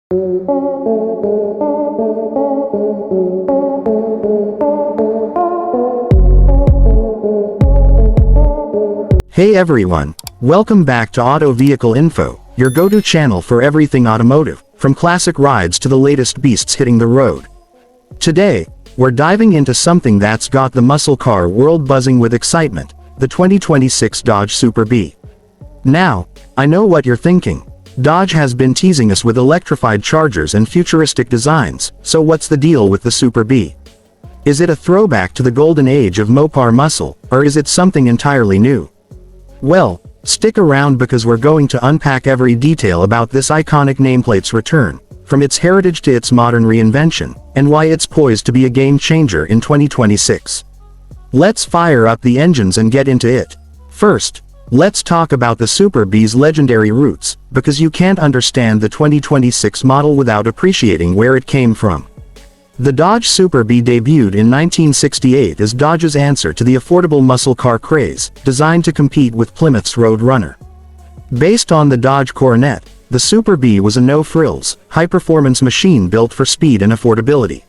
Hey everyone, welcome back to Auto Vehicle Info, your go-to channel for everything automotive, from classic rides to the latest beasts hitting the road. Today, we're diving into something that's got the muscle car world buzzing with excitement, the 2026 Dodge Super B. Now, I know what you're thinking. Dodge has been teasing us with electrified chargers and futuristic designs, so what's the deal with the Super B? Is it a throwback to the golden age of Mopar muscle, or is it something entirely new? Well, stick around because we're going to unpack every detail about this iconic nameplate's return, from its heritage to its modern reinvention, and why it's poised to be a game changer in 2026. Let's fire up the engines and get into it. First, let's talk about the Super B's legendary roots, because you can't understand the 2026 model without appreciating where it came from. The Dodge Super B debuted in 1968 as Dodge's answer to the affordable muscle car craze, designed to compete with Plymouth's Road Runner. Based on the Dodge Coronet, the Super B was a no-frills, high-performance machine built for speed and affordability.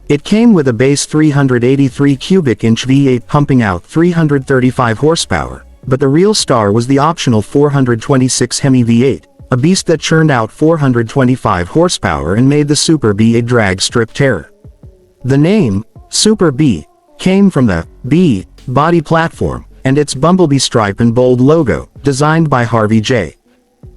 It came with a base 383 cubic inch V8 pumping out 335 horsepower, but the real star was the optional 426 Hemi V8, a beast that churned out 425 horsepower and made the Super B a drag strip terror. The name, Super B, came from the B body platform, and its bumblebee stripe and bold logo, designed by Harvey J.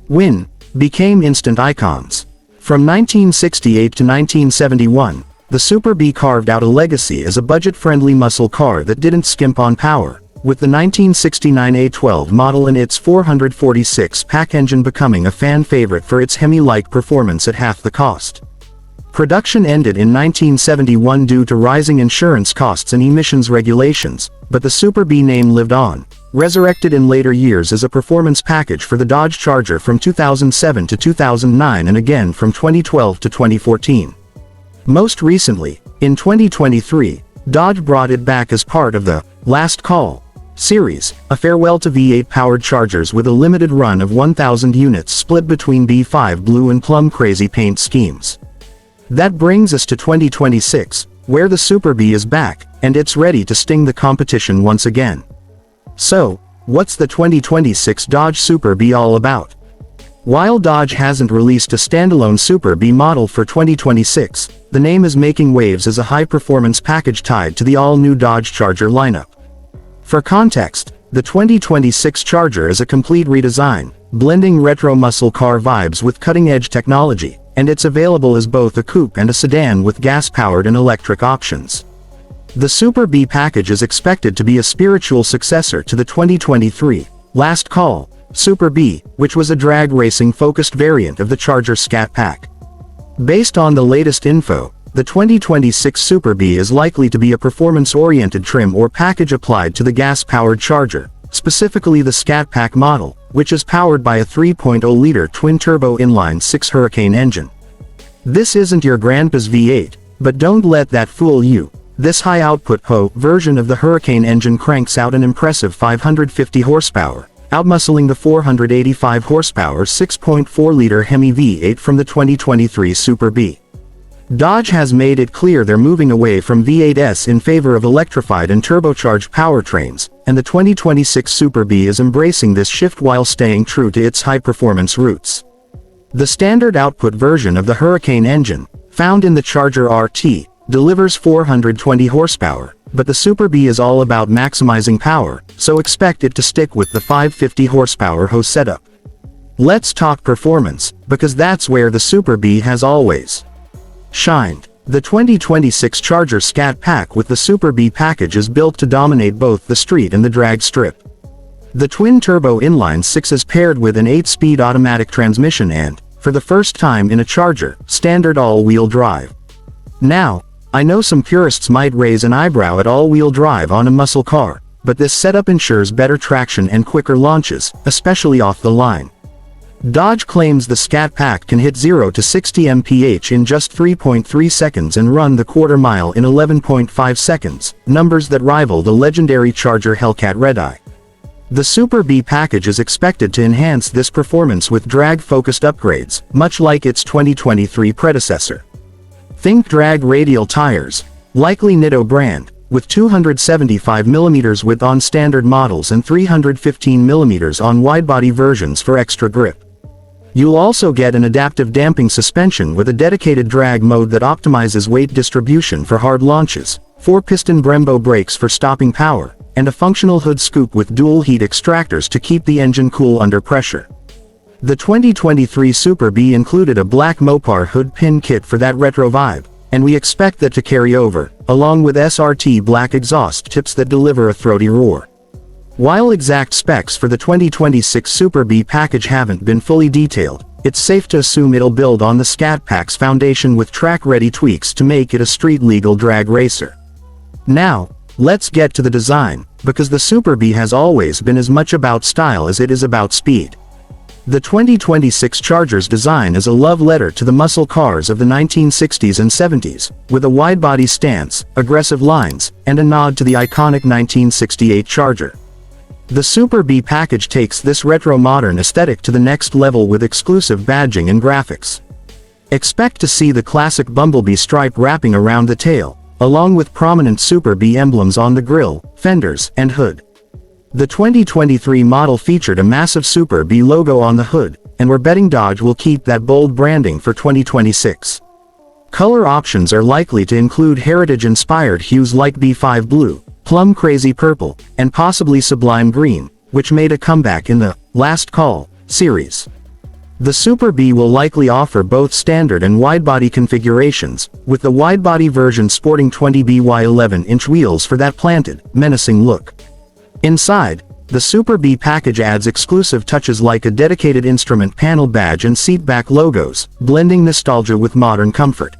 Wynn, became instant icons. From 1968 to 1971, the Super B carved out a legacy as a budget-friendly muscle car that didn't skimp on power, with the 1969 A12 model and its 446 pack engine becoming a fan favorite for its Hemi-like performance at half the cost. Production ended in 1971 due to rising insurance costs and emissions regulations, but the Super B name lived on, resurrected in later years as a performance package for the Dodge Charger from 2007 to 2009 and again from 2012 to 2014. Most recently, in 2023, Dodge brought it back as part of the Last Call series, a farewell to V8-powered Chargers with a limited run of 1,000 units split between B5 blue and plum crazy paint schemes. That brings us to 2026, where the Super B is back, and it's ready to sting the competition once again. So, what's the 2026 Dodge Super B all about? While Dodge hasn't released a standalone Super B model for 2026, the name is making waves as a high-performance package tied to the all-new Dodge Charger lineup. For context, the 2026 Charger is a complete redesign, blending retro muscle car vibes with cutting-edge technology, and it's available as both a coupe and a sedan with gas-powered and electric options. The Super B package is expected to be a spiritual successor to the 2023 Last Call Super B, which was a drag racing-focused variant of the Charger Scat Pack. Based on the latest info, the 2026 Super B is likely to be a performance-oriented trim or package applied to the gas-powered Charger, specifically the Scat Pack model, which is powered by a 3.0-liter twin-turbo inline-six Hurricane engine. This isn't your grandpa's V8, but don't let that fool you. This high-output version of the Hurricane engine cranks out an impressive 550 horsepower, outmuscling the 485 horsepower 6.4-liter Hemi V8 from the 2023 Super B. Dodge has made it clear they're moving away from V8s in favor of electrified and turbocharged powertrains, and the 2026 Super B is embracing this shift while staying true to its high-performance roots. The standard output version of the Hurricane engine, found in the Charger RT, delivers 420 horsepower, but the Super B is all about maximizing power, so expect it to stick with the 550 horsepower hose setup. Let's talk performance, because that's where the Super B has always shined. The 2026 Charger Scat Pack with the Super B package is built to dominate both the street and the drag strip. The twin-turbo inline-six is paired with an 8-speed automatic transmission and, for the first time in a Charger, standard all-wheel drive. Now, I know some purists might raise an eyebrow at all-wheel drive on a muscle car, but this setup ensures better traction and quicker launches, especially off the line. Dodge claims the Scat Pack can hit 0 to 60 mph in just 3.3 seconds and run the quarter mile in 11.5 seconds, numbers that rival the legendary Charger Hellcat Redeye. The Super B package is expected to enhance this performance with drag-focused upgrades, much like its 2023 predecessor. Think drag radial tires, likely Nitto brand, with 275mm width on standard models and 315mm on widebody versions for extra grip. You'll also get an adaptive damping suspension with a dedicated drag mode that optimizes weight distribution for hard launches, 4-piston Brembo brakes for stopping power, and a functional hood scoop with dual heat extractors to keep the engine cool under pressure. The 2023 Super B included a black Mopar hood pin kit for that retro vibe, and we expect that to carry over, along with SRT black exhaust tips that deliver a throaty roar. While exact specs for the 2026 Super B package haven't been fully detailed, it's safe to assume it'll build on the Scat Pack's foundation with track-ready tweaks to make it a street-legal drag racer. Now, let's get to the design, because the Super B has always been as much about style as it is about speed. The 2026 Charger's design is a love letter to the muscle cars of the 1960s and 70s, with a wide-body stance, aggressive lines, and a nod to the iconic 1968 Charger. The Super B package takes this retro-modern aesthetic to the next level with exclusive badging and graphics. Expect to see the classic Bumblebee stripe wrapping around the tail, along with prominent Super B emblems on the grille, fenders, and hood. The 2023 model featured a massive Super B logo on the hood, and we're betting Dodge will keep that bold branding for 2026. Color options are likely to include heritage-inspired hues like B5 blue, plum crazy purple, and possibly sublime green, which made a comeback in the Last Call series. The Super B will likely offer both standard and widebody configurations, with the widebody version sporting 20 by 11-inch wheels for that planted, menacing look. Inside, the Super B package adds exclusive touches like a dedicated instrument panel badge and seatback logos, blending nostalgia with modern comfort.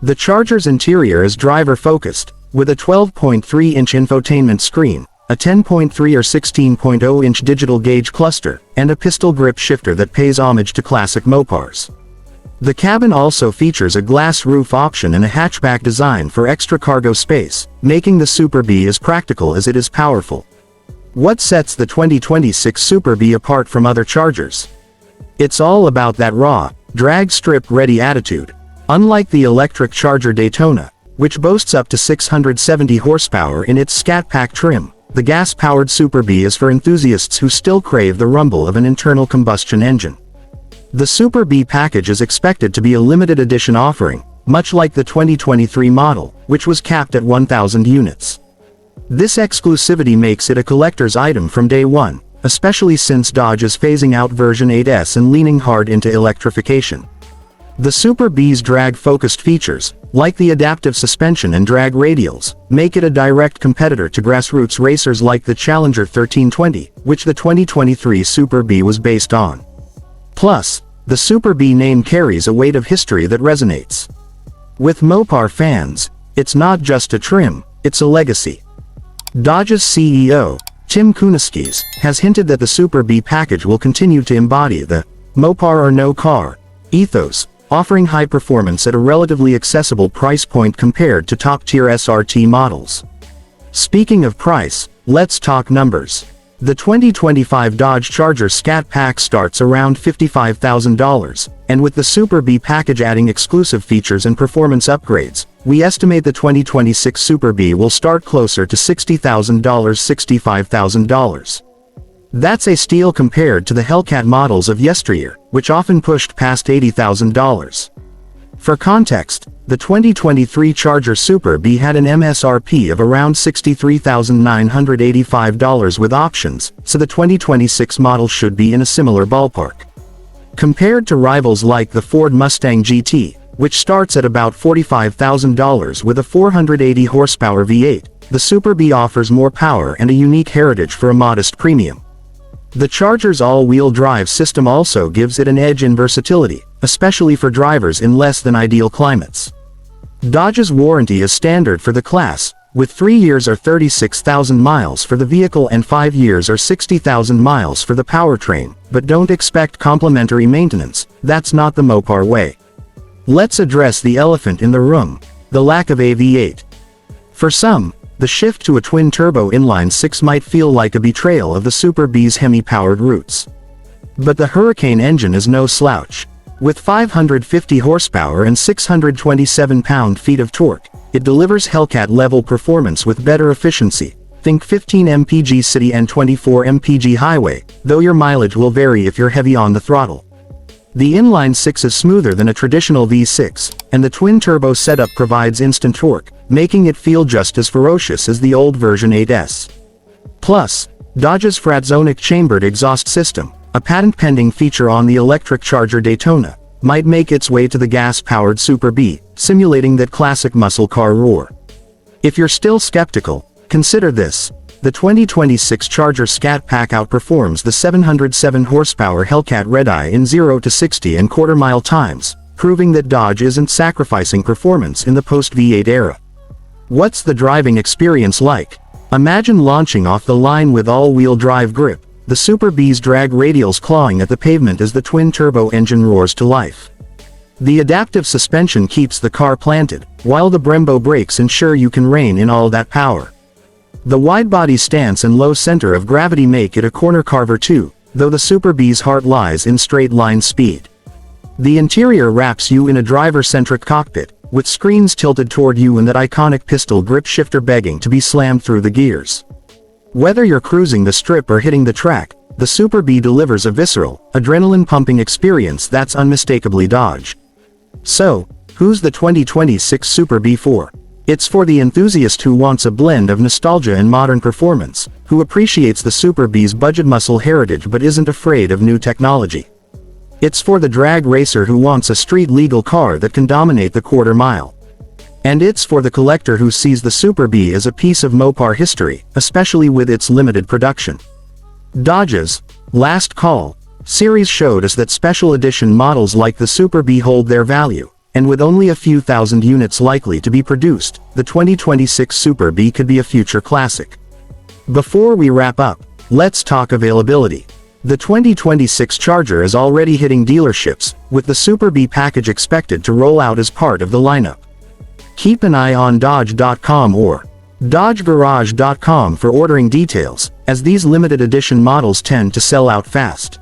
The Charger's interior is driver-focused, with a 12.3-inch infotainment screen, a 10.3 or 16.0-inch digital gauge cluster, and a pistol grip shifter that pays homage to classic Mopars. The cabin also features a glass roof option and a hatchback design for extra cargo space, making the Super B as practical as it is powerful. What sets the 2026 Super B apart from other Chargers? It's all about that raw, drag strip-ready attitude. Unlike the electric Charger Daytona, which boasts up to 670 horsepower in its Scat Pack trim, the gas-powered Super B is for enthusiasts who still crave the rumble of an internal combustion engine. The Super B package is expected to be a limited edition offering, much like the 2023 model, which was capped at 1,000 units. This exclusivity makes it a collector's item from day one, especially since Dodge is phasing out version 8S and leaning hard into electrification. The Super B's drag-focused features, like the adaptive suspension and drag radials, make it a direct competitor to grassroots racers like the Challenger 1320, which the 2023 Super B was based on. Plus, the Super B name carries a weight of history that resonates. With Mopar fans, it's not just a trim, it's a legacy. Dodge's CEO, Tim Kuniskis, has hinted that the Super B package will continue to embody the Mopar or no car ethos, offering high performance at a relatively accessible price point compared to top-tier SRT models. Speaking of price, let's talk numbers. The 2025 Dodge Charger Scat Pack starts around $55,000, and with the Super B package adding exclusive features and performance upgrades, we estimate the 2026 Super B will start closer to $60,000, $65,000. That's a steal compared to the Hellcat models of yesteryear, which often pushed past $80,000. For context, the 2023 Charger Super B had an MSRP of around $63,985 with options, so the 2026 model should be in a similar ballpark. Compared to rivals like the Ford Mustang GT, which starts at about $45,000 with a 480 horsepower V8, the Super B offers more power and a unique heritage for a modest premium. The Charger's all-wheel drive system also gives it an edge in versatility, especially for drivers in less than ideal climates. Dodge's warranty is standard for the class, with 3 years or 36,000 miles for the vehicle and 5 years or 60,000 miles for the powertrain, but don't expect complimentary maintenance, that's not the Mopar way. Let's address the elephant in the room, the lack of a V8. For some, the shift to a twin-turbo inline-six might feel like a betrayal of the Super B's Hemi-powered roots. But the Hurricane engine is no slouch. With 550 horsepower and 627 pound-feet of torque, it delivers Hellcat-level performance with better efficiency. Think 15 mpg city and 24 mpg highway, though your mileage will vary if you're heavy on the throttle. The inline-six is smoother than a traditional V6, and the twin-turbo setup provides instant torque, making it feel just as ferocious as the old version 8S. Plus, Dodge's Fratzonic chambered exhaust system, a patent-pending feature on the electric Charger Daytona, might make its way to the gas-powered Super B, simulating that classic muscle car roar. If you're still skeptical, consider this. The 2026 Charger Scat Pack outperforms the 707 horsepower Hellcat Redeye in 0 to 60 and quarter-mile times, proving that Dodge isn't sacrificing performance in the post-V8 era. What's the driving experience like? Imagine launching off the line with all-wheel drive grip, the Super B's drag radials clawing at the pavement as the twin-turbo engine roars to life. The adaptive suspension keeps the car planted, while the Brembo brakes ensure you can rein in all that power. The wide-body stance and low center of gravity make it a corner carver too, though the Super B's heart lies in straight-line speed. The interior wraps you in a driver-centric cockpit, with screens tilted toward you and that iconic pistol grip shifter begging to be slammed through the gears. Whether you're cruising the strip or hitting the track, the Super B delivers a visceral, adrenaline-pumping experience that's unmistakably Dodge. So, who's the 2026 Super B for? It's for the enthusiast who wants a blend of nostalgia and modern performance, who appreciates the Super B's budget muscle heritage but isn't afraid of new technology. It's for the drag racer who wants a street-legal car that can dominate the quarter mile. And it's for the collector who sees the Super B as a piece of Mopar history, especially with its limited production. Dodge's Last Call series showed us that special edition models like the Super B hold their value, and with only a few thousand units likely to be produced, the 2026 Super B could be a future classic. Before we wrap up, let's talk availability. The 2026 Charger is already hitting dealerships, with the Super B package expected to roll out as part of the lineup. Keep an eye on Dodge.com or DodgeGarage.com for ordering details, as these limited edition models tend to sell out fast.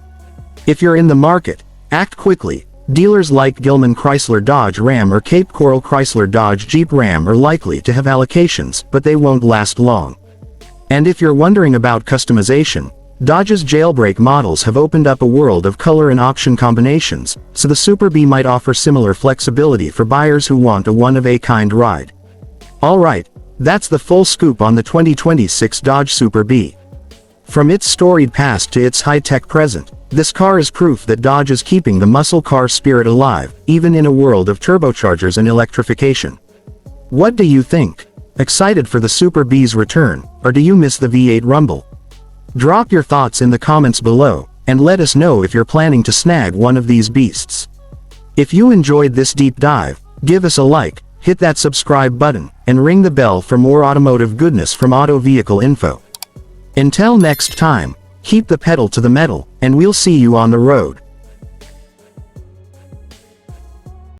If you're in the market, act quickly. Dealers like Gilman Chrysler Dodge Ram or Cape Coral Chrysler Dodge Jeep Ram are likely to have allocations, but they won't last long. And if you're wondering about customization, Dodge's jailbreak models have opened up a world of color and option combinations, so the Super B might offer similar flexibility for buyers who want a one-of-a-kind ride. Alright, that's the full scoop on the 2026 Dodge Super B. From its storied past to its high-tech present, this car is proof that Dodge is keeping the muscle car spirit alive, even in a world of turbochargers and electrification. What do you think? Excited for the Super B's return, or do you miss the V8 rumble? Drop your thoughts in the comments below, and let us know if you're planning to snag one of these beasts. If you enjoyed this deep dive, give us a like, hit that subscribe button, and ring the bell for more automotive goodness from Auto Vehicle Info. Until next time, keep the pedal to the metal, and we'll see you on the road.